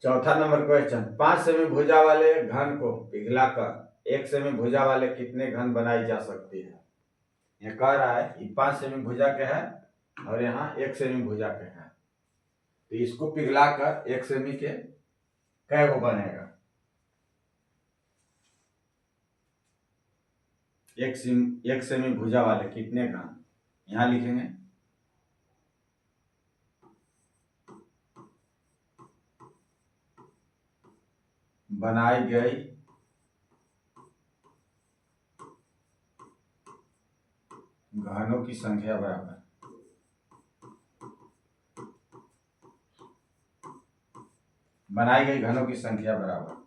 चौथा number question, 5 semi भुजा वाले घन को पिघलाकर 1 सेमी भुजा वाले कितने घन बनाई जा सकती है। ये कह रहा है कि 5 सेमी भुजा के है और यहाँ 1 सेमी भुजा के है, तो इसको पिघलाकर 1 सेमी के कै को बनेगा। 1 सेमी भुजा वाले कितने घन, यहाँ लिखेंगे बनाई गई घनों की संख्या बराबर बनाई गई घनों की संख्या बराबर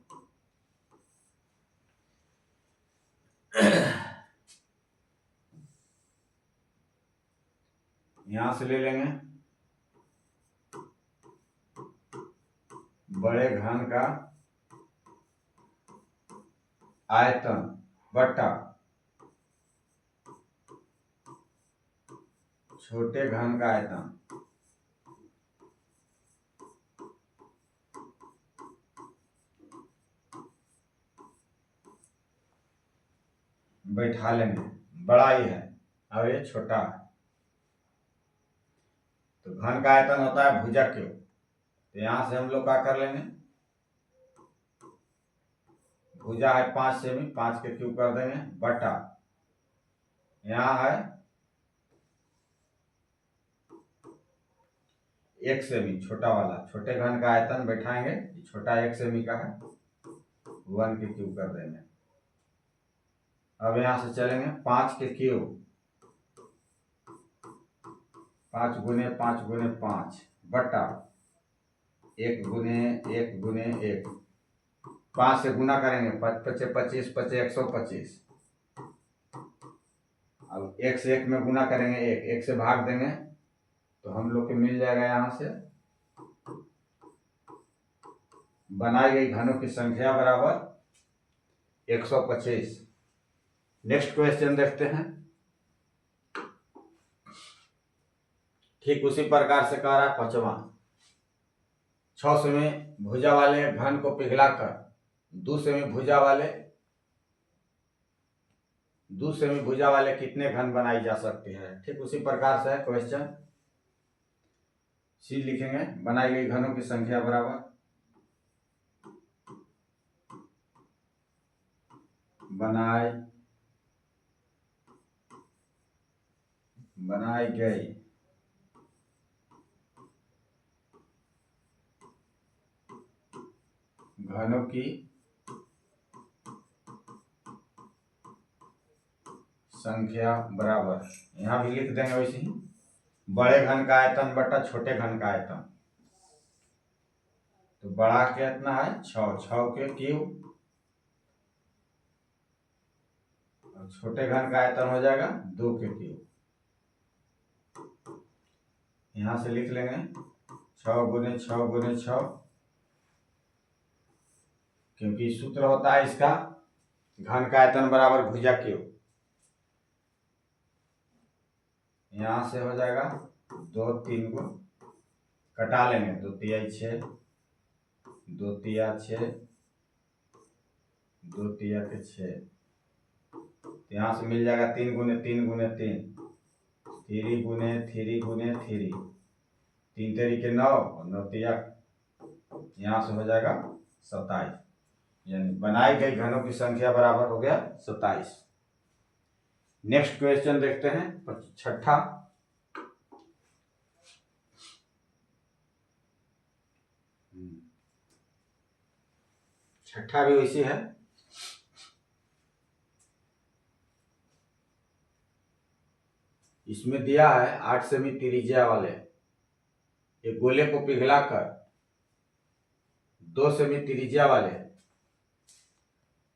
यहां से ले लेंगे बड़े घन का आयतन बटा छोटे घन का आयतन बैठा लेंगे। बड़ा ही है और ये छोटा है, तो घन का आयतन होता है भुजा क्यूब, तो यहां से हम लोग क्या कर लेंगे, भुजा है 5 सेमी, 5 के क्यूब कर देंगे बटा यहाँ है 1 सेमी छोटा वाला, छोटे घन का आयतन बैठाएंगे, छोटा 1 सेमी का है 1 के क्यूब कर देंगे। अब यहां से चलेंगे 5 के क्यूब 5 गुने 5 गुने 5 बटा 1 गुने 1 गुने 1, 5 से गुना करेंगे 5 पचे 25 पचे 125, अब 1 से 1 में गुना करेंगे 1 से भाग देंगे तो हम लोग के मिल जाएगा यहां से बनाई गई घनों की संख्या बराबर 125। नेक्स्ट क्वेश्चन देखते हैं। ठीक उसी प्रकार से कह रहा है 5वां, 6 सेमी भुजा वाले घन को पिघलाकर 2 सेमी भुजा वाले कितने घन बनाई जा सकती है। ठीक उसी प्रकार से है क्वेश्चन, सी लिखेंगे बनाई गई घनों की संख्या बराबर बनाई गई घनों की संख्या बराबर, यहां भी लिख देंगे वैसे ही बड़े घन का आयतन बटा छोटे घन का आयतन, तो बड़ा कितना है 6 के क्यूब और छोटे घन का आयतन हो जाएगा 2 के क्यूब। यहां से लिख लेंगे 6 गुने 6 गुने 6, क्योंकि सूत्र होता है इसका घन का आयतन बराबर भुजा क्यूब। यहां से हो जाएगा 2 3 को कटा लेंगे, 2 तिया 6 2 तिया 6 2 तिया के 6, यहाँ से मिल जाएगा 3 गुने 3 गुने 3 3 गुने 3 गुने 3 3 तेरी के 9 और 9 तिया, यहाँ से हो जाएगा 27, यानी बनाई गई घनों की संख्या बराबर हो गया 27। नेक्स्ट क्वेश्चन देखते हैं छठा, छठा भी वैसी है। इसमें दिया है 8 सेमी त्रिज्या वाले एक गोले को पिघलाकर 2 सेमी त्रिज्या वाले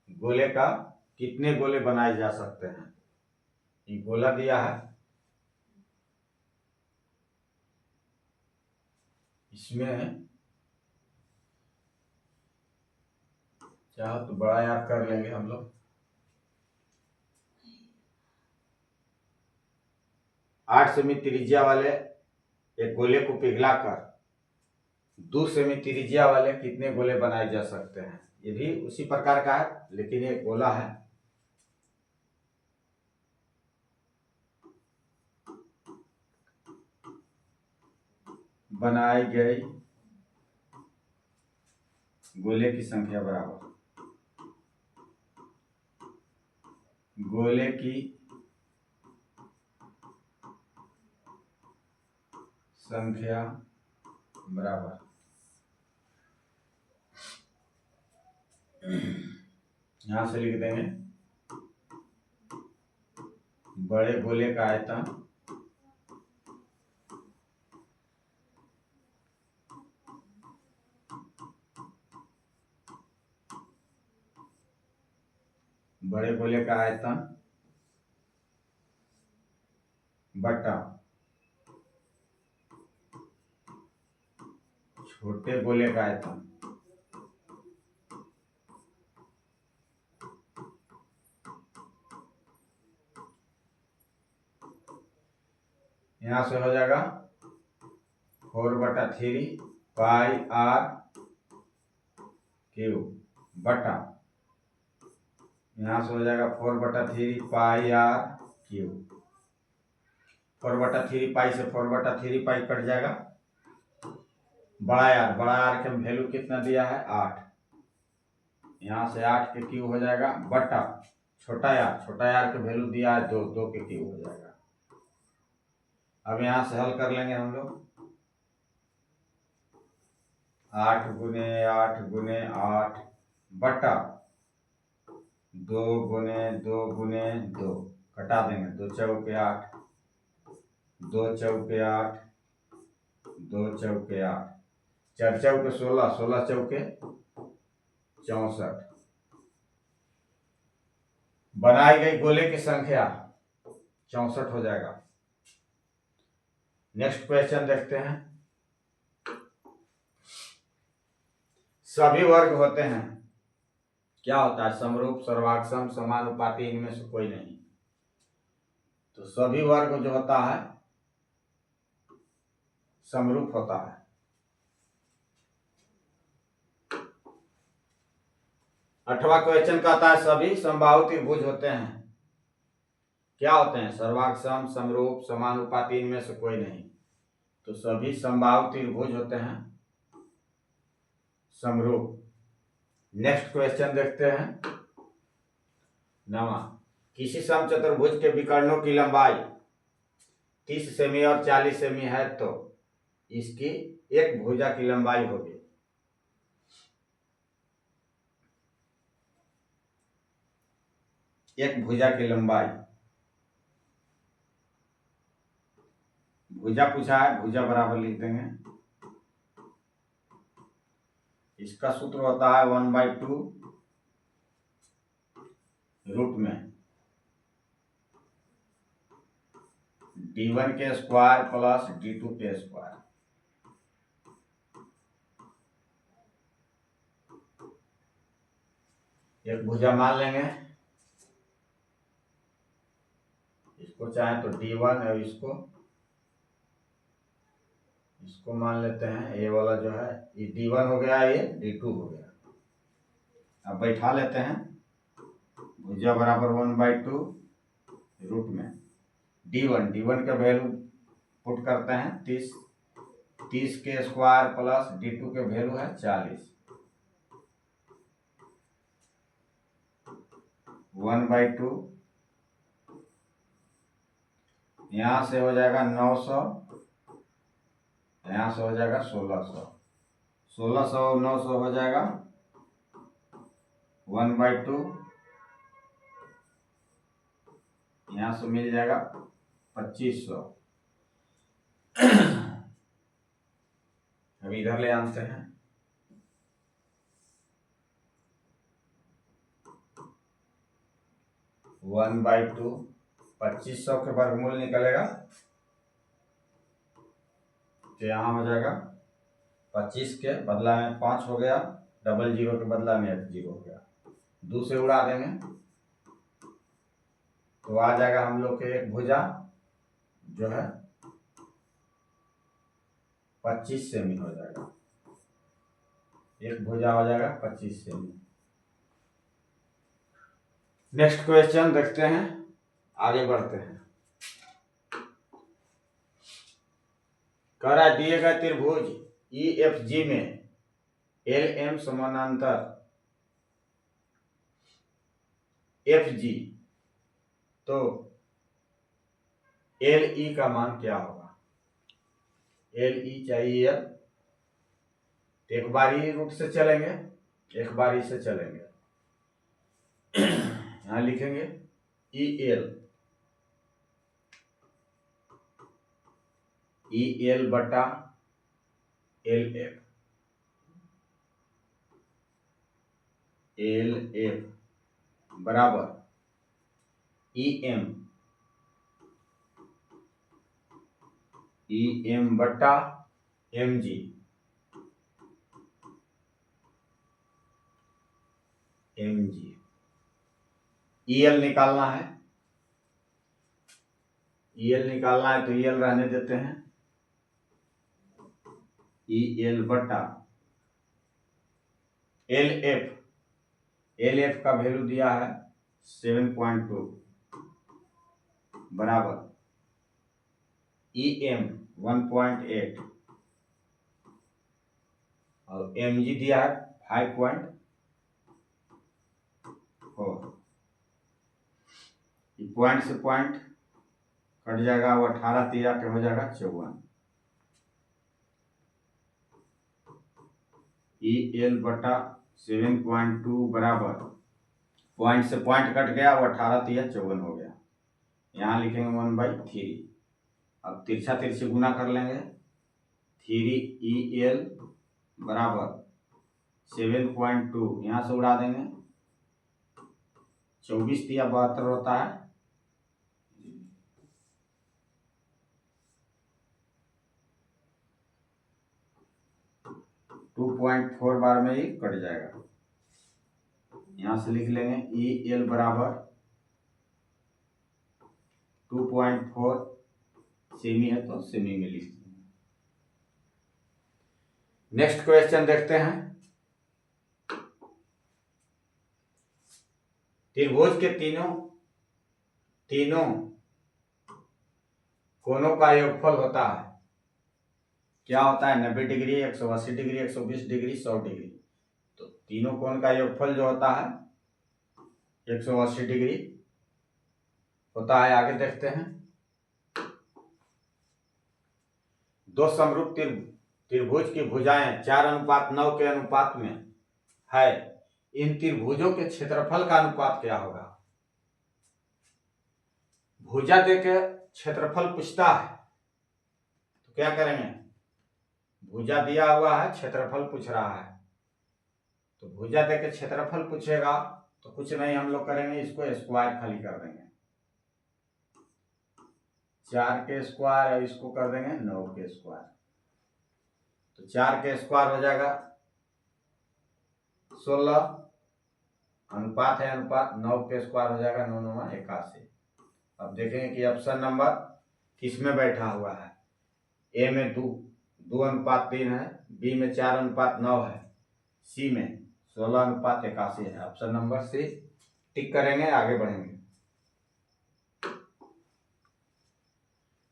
गोले का कितने गोले बनाए जा सकते हैं। ये गोला दिया है, इसमें चाहो तो बड़ा याद कर लेंगे हम लोग। 8 सेमी त्रिज्या वाले एक गोले को पिघलाकर 2 सेमी त्रिज्या वाले कितने गोले बनाए जा सकते हैं। ये भी उसी प्रकार का है, लेकिन ये गोला है। बनाई गई गोले की संख्या बराबर गोले की संख्या बराबर यहां से लिख देंगे बड़े गोले का आयतन बड़े गोले का आयतन बटा छोटे गोले का आयतन यहां से हो जाएगा 4/3 पाई आर क्यूब बटा यहां से हो जाएगा 4/3 पाई आर क्यूब। 4/3 पाई से 4/3 पाई कट जाएगा। बड़ा आर के वैल्यू कितना दिया है 8, यहाँ से 8 के क्यूब हो जाएगा बटा छोटा यार के वैल्यू दिया है 2 के क्यूब हो जाएगा। अब यहाँ से हल कर लेंगे हम लोग 8 गुने 8 गुने 8 बटा 2 गुने 2 गुने 2 कटा देंगे 2 चौके 8 2 चौके 8 2 चौके 8 4 चौके 16 16 चौके 64। बनाई गई गोले की संख्या 64 हो जाएगा। नेक्स्ट क्वेश्चन देखते हैं। सभी वर्ग होते हैं, क्या होता है समरूप सर्वाक्षम समानुपाती, इनमें से कोई नहीं। तो सभी वर्ग जो होता है समरूप होता है। अठवां क्वेश्चन कहता है सभी समबाहु त्रिभुज होते हैं, क्या होते हैं सर्वाक्षम समरूप समानुपाती, इनमें से कोई नहीं। तो सभी समबाहु त्रिभुज होते हैं समरूप। नेक्स्ट क्वेश्चन देखते हैं। 9वां, किसी समचतुर्भुज के विकर्णों की लंबाई 30 सेमी और 40 सेमी है तो इसकी एक भुजा की लंबाई होगी। एक भुजा की लंबाई, भुजा पूछा है, भुजा बराबर लिख देंगे। इसका सूत्र होता है 1/2 रूट में d1 के स्क्वायर प्लस d2 के स्क्वायर। एक भुजा मान लेंगे, इसको चाहे तो d1 और इसको मान लेते हैं। ये वाला जो है ये d1 हो गया, ये d2 हो गया। अब बैठा लेते हैं भुजा बराबर 1/2 रूट में d1 का वैल्यू पुट करते हैं 30 के स्क्वायर प्लस d2 के वैल्यू है 40 1/2 यहाँ से हो जाएगा 900, यहाँ से हो जाएगा 1600, 1600 और 900 हो जाएगा 1/2, यहाँ से मिल जाएगा 2500। अब इधर ले आते हैं। वन बाई टू 2500 के वर्गमूल निकलेगा तो यहाँ हो जाएगा 25 के बदला में 5 हो गया, 00 के बदला में 1 0 हो गया, 2 से उड़ा देंगे तो आ जाएगा हम लोग के एक भुजा जो है 25 सेमी हो जाएगा। एक भुजा हो जाएगा 25 सेमी। नेक्स्ट क्वेश्चन देखते हैं, आगे बढ़ते हैं। कह रहा है दिए गए त्रिभुज EFG में LM समानांतर FG, तो LE का मान क्या होगा। LE चाहिए L, एक बारी रूट से चलेंगे, एक बारी से चलेंगे। यहां लिखेंगे EL बटा LF बराबर EM बटा MG। EL निकालना है, तो EL रहने देते हैं। EL बटा LF का वैल्यू दिया है 7.2 बराबर EM 1.8 और MG दिया है 5.4। पॉइंट से पॉइंट कट जाएगा, वो 18 तिया के हो जाएगा 54। EL बटा 7.2 बराबर पॉइंट से पॉइंट कट गया, वो 18 तिया 54 हो गया। यहाँ लिखेंगे 1/3। अब तिरछा तिरछी गुना कर लेंगे, 3EL बराबर 7.2 यहाँ से उड़ा देंगे, 24 तिया 72 होता है। 2.4 बार में ही कट जाएगा। यहां से लिख लेंगे EL बराबर 2.4, सेमी है तो सेमी में लिख लेंगे। नेक्स्ट क्वेश्चन देखते हैं। त्रिभुज के तीनों कोनों का योगफल होता है, क्या होता है, 90 डिग्री, 180 डिग्री, 120 डिग्री, 100 डिग्री। तो तीनों कोण का योगफल जो होता है 180 डिग्री होता है। आगे देखते हैं। दो समरूप त्रिभुज की भुजाएं 4:9 के अनुपात में है, इन त्रिभुजों के क्षेत्रफल का अनुपात क्या होगा। भुजा देके क्षेत्रफल पूछता है तो क्या करेंगे, भुजा दिया हुआ है, क्षेत्रफल पूछ रहा है, तो भुजा देके क्षेत्रफल पूछेगा तो कुछ नहीं हम लोग करेंगे, इसको स्क्वायर खाली कर देंगे, 4 के स्क्वायर, और इसको कर देंगे 9 के स्क्वायर। तो 4 के स्क्वायर हो जाएगा 16, अनुपात है अनुपात, 9 के स्क्वायर हो जाएगा 9 9 81। अब देखेंगे कि ऑप्शन नंबर किस में बैठा हुआ है। ए में 2:3 है, बी में 4:9 है, सी में 16:81 है। ऑप्शन नंबर सी टिक करेंगे, आगे बढ़ेंगे।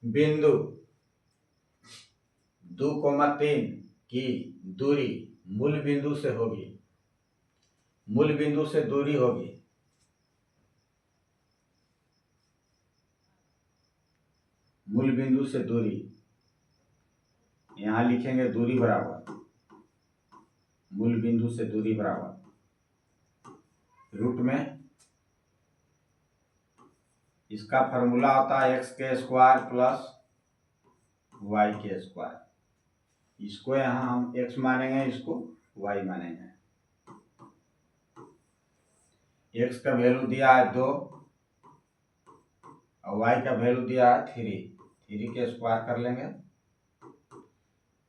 बिंदु 2,3 की दूरी मूल बिंदु से होगी, मूल बिंदु से दूरी होगी मूल बिंदु से दूरी, यहां लिखेंगे दूरी बराबर मूल बिंदु से दूरी बराबर रूट में इसका फॉर्मूला होता है x के स्क्वायर प्लस y के स्क्वायर। इसको यहां हम x मानेंगे, इसको y मानेंगे। x का वैल्यू दिया है 2 और y का वैल्यू दिया है 3 के स्क्वायर कर लेंगे,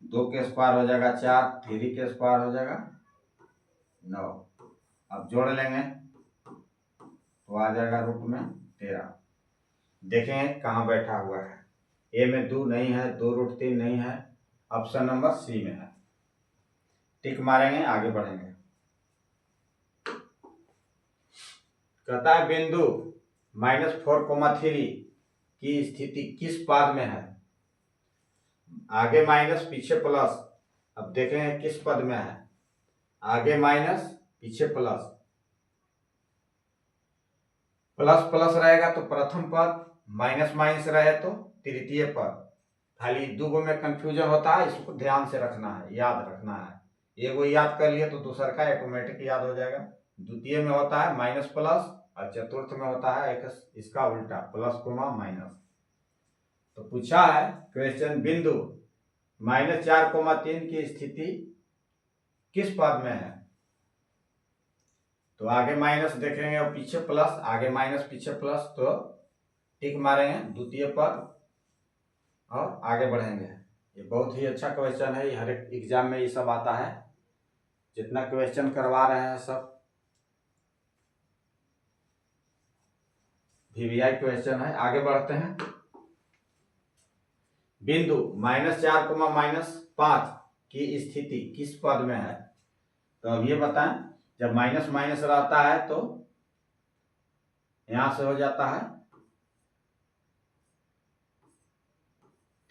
2 के स्क्वायर हो जाएगा 4, 3 के स्क्वायर हो जाएगा 9। अब जोड़ लेंगे तो आ जाएगा रूट में 13। देखें कहाँ बैठा हुआ है, ए में 2 नहीं है, 2√3 नहीं है, ऑप्शन नंबर सी में है। टिक मारेंगे, आगे बढ़ेंगे। कहता है बिंदु -4,3 की स्थिति किस पद में है। आगे माइनस पीछे प्लस। अब देखेंगे किस पद में है। आगे माइनस पीछे प्लस। प्लस प्लस रहेगा तो प्रथम पद, माइनस माइनस रहे तो तृतीय पद। खाली दो में कंफ्यूजन होता है, इसको ध्यान से रखना है, याद रखना है। एगो याद कर लिए तो दूसर का ऑटोमेटिक याद हो जाएगा। द्वितीय में होता है माइनस प्लस और चतुर्थ में होता है एक इसका उल्टा प्लस कोमा माइनस। तो पूछा है क्वेश्चन बिंदु -4,3 की स्थिति किस पद में है। तो आगे माइनस देखेंगे और पीछे प्लस, आगे माइनस पीछे प्लस, तो टिक मारेंगे द्वितीय पद और आगे बढ़ेंगे। ये बहुत ही अच्छा क्वेश्चन है, हर एक एग्जाम में ये सब आता है। जितना क्वेश्चन करवा रहे हैं सब VVI क्वेश्चन है। आगे बढ़ते हैं। बिंदु -4,-5 की स्थिति किस पद में है। तो अब ये बताएं, जब माइनस माइनस रहता है तो यहां से हो जाता है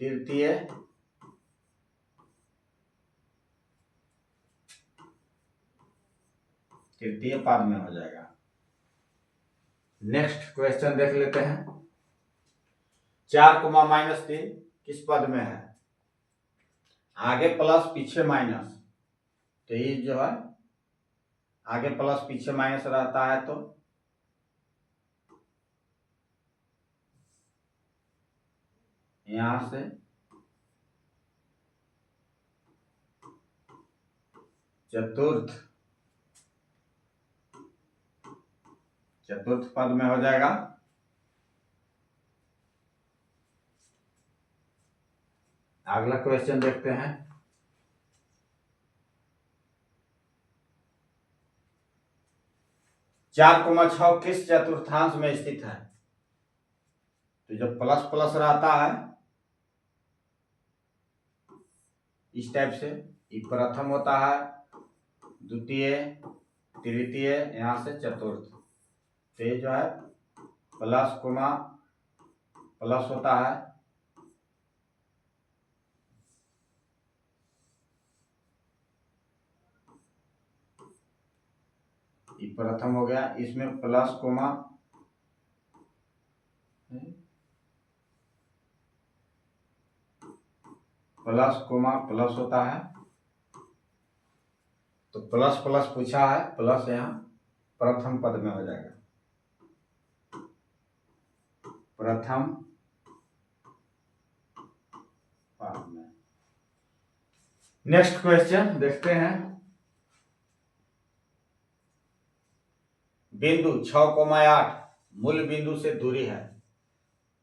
तृतीय पद में हो जाएगा। नेक्स्ट क्वेश्चन देख लेते हैं। 4,-3 किस पद में है। आगे प्लस पीछे माइनस, तो ये जो है आगे प्लस पीछे माइनस रहता है तो यहां से चतुर्थ पद में हो जाएगा। अगला क्वेश्चन देखते हैं। 4,6 किस चतुर्थांश में स्थित है। तो जब प्लस प्लस रहता है इस टाइप से, ये प्रथम होता है, द्वितीय, तृतीय, यहां से चतुर्थ। तो ये जो है प्लस कोमा प्लस होता है, ये प्रथम हो गया। इसमें प्लस कोमा प्लस होता है। तो प्लस प्लस पूछा है, प्लस यहाँ प्रथम पद में हो जाएगा, प्रथम पद में। नेक्स्ट क्वेश्चन देखते हैं। बिंदु 6,8 मूल बिंदु से दूरी है।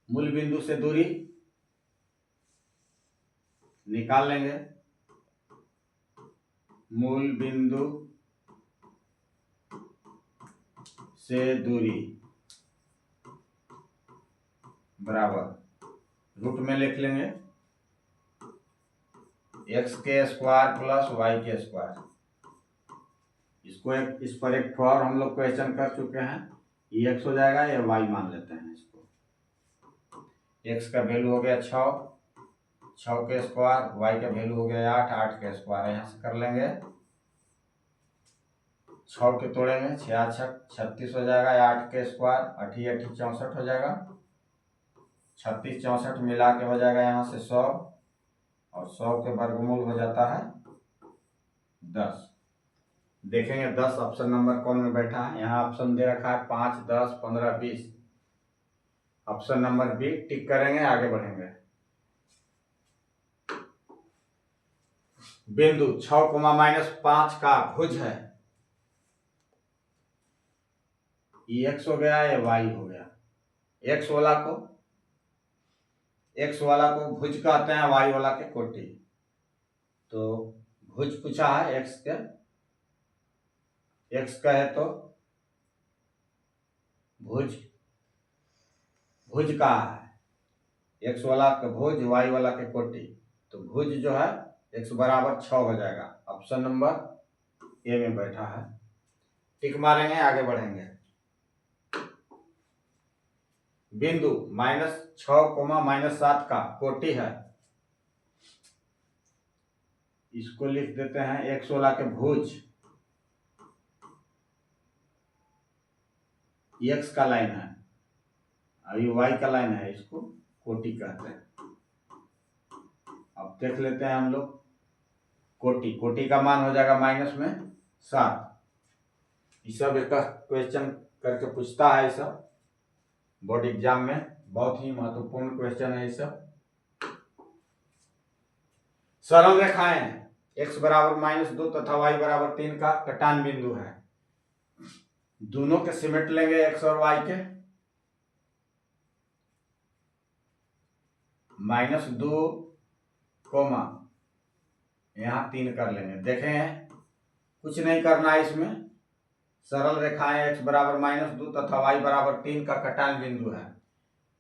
मूल बिंदु से दूरी निकाल लेंगे। मूल बिंदु से दूरी बराबर रूट में लिख लेंगे x के स्क्वायर प्लस y के स्क्वायर। इसको इस पर एक और हम लोग क्वेश्चन कर चुके हैं। ये x हो जाएगा, या y मान लेते हैं इसको। x का वैल्यू हो गया 6 के स्क्वायर, y का वैल्यू हो गया 8 के स्क्वायर। यहाँ से कर लेंगे, 6 के तोड़ेंगे 6 6 36 हो जाएगा, 8 के स्क्वायर 8 8 64 हो जाएगा। 36 64 मिला के हो जाएगा यहाँ से 100, और 100 के वर्गमूल हो जाता है 10। देखेंगे 10 ऑप्शन नंबर कौन में बैठा है। यहाँ ऑप्शन दे रखा है 5, 10, 15, 20। ऑप्शन नंबर बी टिक करेंगे, आगे बढ़ेंगे। बिंदु 6,-5 का भुज है। ये x हो गया या y हो गया। x वाला को भुज कहते हैं, y वाला के कोटि। तो भुज पूछा है x का है तो भुज का है। x वाला का भुज, y वाला के कोटि। तो भुज जो है x बराबर 6 हो जाएगा। ऑप्शन नंबर ए में बैठा है। टिक मारेंगे, आगे बढ़ेंगे। बिंदु -6, -7 का कोटि है। इसको लिख देते हैं 116 के भुज। एक्स का लाइन है, अभी वाई का लाइन है, इसको कोटि कहते हैं। अब देख लेते हैं हम लोग कोटि का मान हो जाएगा -7। ये सब एक क्वेश्चन करके पूछता है, ये सब बोर्ड एग्जाम में बहुत ही महत्वपूर्ण क्वेश्चन है। ये सब सरल रेखाएं x बराबर -2 तथा y बराबर 3 का कटान बिंदु है। दोनों के सिमेट लेंगे x और y के। -2 कोमा यहाँ 3 कर लेंगे। देखें, कुछ नहीं करना है इसमें। सरल रेखाएं x बराबर -2 तथा y बराबर 3 का कटान बिंदु है।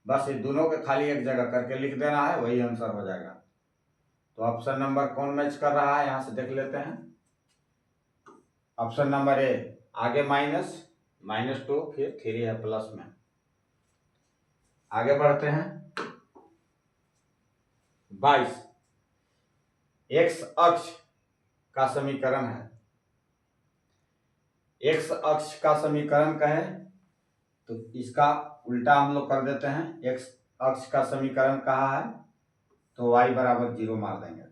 बस ये दोनों के खाली एक जगह करके लिख देना है, वही आंसर हो जाएगा। तो ऑप्शन नंबर कौन मैच कर रहा है, यहां से देख लेते हैं। ऑप्शन नंबर ए, आगे -2 फिर 3 है प्लस में। आगे बढ़ते हैं। 22 एक्स अक्ष का समीकरण है। एक्स अक्ष का समीकरण कहे तो इसका उल्टा हम लोग कर देते हैं। एक्स अक्ष का समीकरण कहा है तो y बराबर 0 मार देंगे।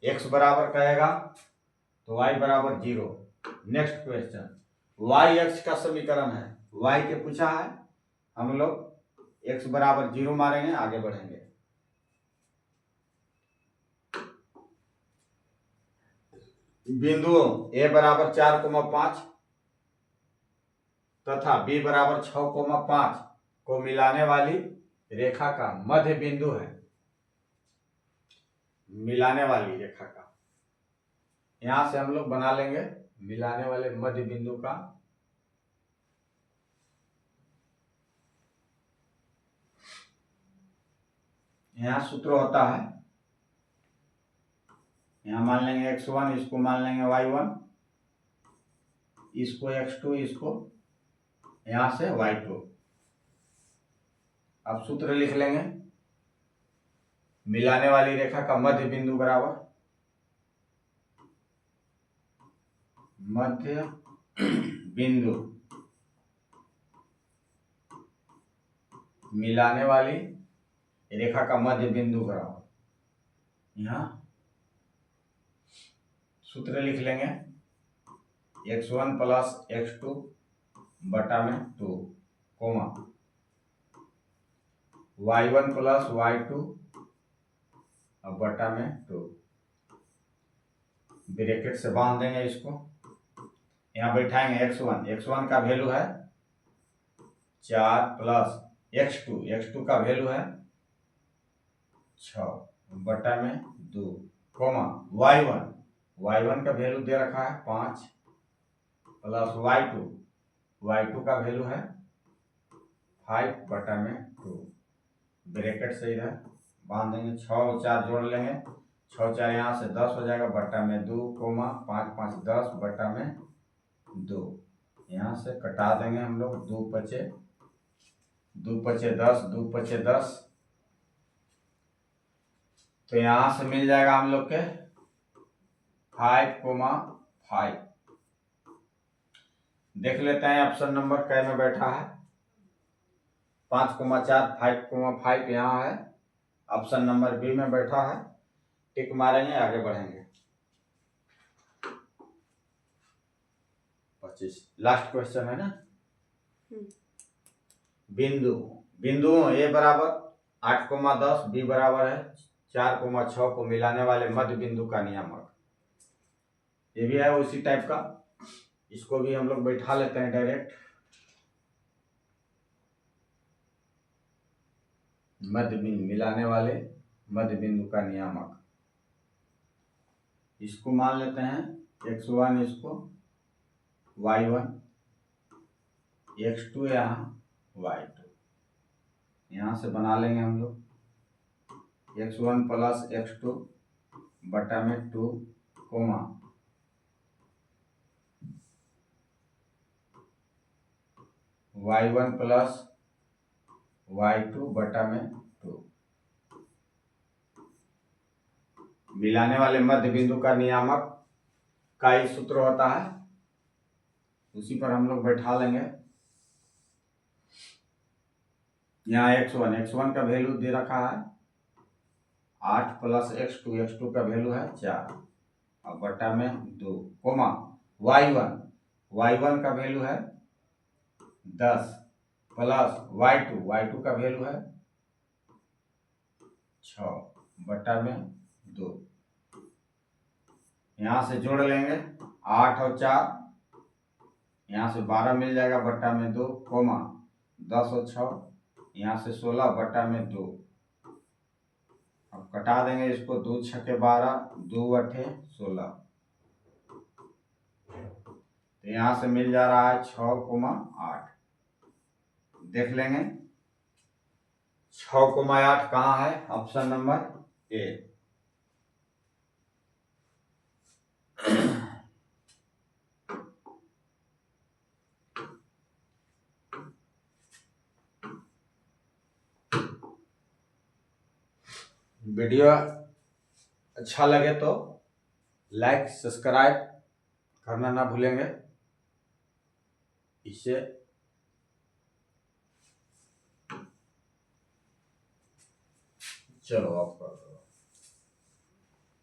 x बराबर कहेगा तो y बराबर 0। नेक्स्ट क्वेश्चन, y अक्ष का समीकरण है, y के पूछा है, हम लोग x बराबर 0 मारेंगे, आगे बढ़ेंगे। बिंदुओं a बराबर 4,5 तथा b बराबर 6,5 को मिलाने वाली रेखा का मध्य बिंदु है। मिलाने वाली रेखा का, यहां से हम लोग बना लेंगे मिलाने वाले मध्य बिंदु का। यहां सूत्र होता है, यहां मान लेंगे x1, इसको मान लेंगे y1, इसको x2, इसको यहां से y2। अब सूत्र लिख लेंगे। मिलाने वाली रेखा का मध्य बिंदु बराबर मध्य बिंदु, मिलाने वाली रेखा का मध्य बिंदु बराबर, यहां सूत्र लिख लेंगे x1 प्लस x2 बटा में 2 कोमा y1 प्लस y2 अब बटा में 2। ब्रैकेट से बांध देंगे इसको। यहाँ बैठाएंगे x1 का वैल्यू है 4 प्लस x2 का वैल्यू है 6 बटा में 2 कोमा y1 का वैल्यू दे रखा है 5 प्लस y2 का वैल्यू है 5 बटा में 2। ब्रैकेट से इधर बांध देंगे, 6 और 4 जोड़ लेंगे, 6 4 यहाँ से 10 हो जाएगा बटा में 2 कोमा 5 5 10 बटा में 2। यहाँ से कटा देंगे हम लोग, 2 पचे 10, 2 पचे 10। तो यहाँ से मिल जाएगा हम लोग के 5,5। देख लेते हैं ऑप्शन नंबर कै में बैठा है। 5,4 5,5 यहाँ है, ऑप्शन नंबर बी में बैठा है। टिक मारेंगे, आगे बढ़ेंगे। 25 लास्ट क्वेश्चन है ना। बिंदुओं ए बराबर 8,10, बी बराबर है 4,6 को मिलाने वाले मध्य बिंदु का नियामक। ये भी है उसी टाइप का, इसको भी हम लोग बैठा लेते हैं डायरेक्ट। मध्य बिंदु, मिलाने वाले मध्य बिंदु का नियामक, इसको मान लेते हैं x1, इसको y1, x2 यहाँ y2। यहाँ से बना लेंगे हम लोग x1 प्लस x2 बटा में 2 कोमा y1 प्लस y2 बटा में 2। मिलाने वाले मध्य बिंदु का नियामक का ही सूत्र होता है, उसी पर हम लोग बैठा लेंगे। यहाँ x1 का वैल्यू दे रखा है 8 प्लस x2 का वैल्यू है 4 और बटा में 2 कोमा y1 का वैल्यू है 10 प्लस y2 का वैल्यू है 6 बटा में 2। यहाँ से जोड़ लेंगे 8 और 4, यहाँ से 12 मिल जाएगा बटा में 2 कोमा 10 और 6, यहाँ से 16 बटा में 2। अब कटा देंगे इसको, 2 छक्के 12, 2 अठे 16। तो यहाँ से मिल जा रहा है 6 कोमा 8। देख लेंगे 6 कोमा 8 कहाँ है, ऑप्शन नंबर ए। वीडियो अच्छा लगे तो लाइक सब्सक्राइब करना ना भूलेंगे, इससे चलो आपका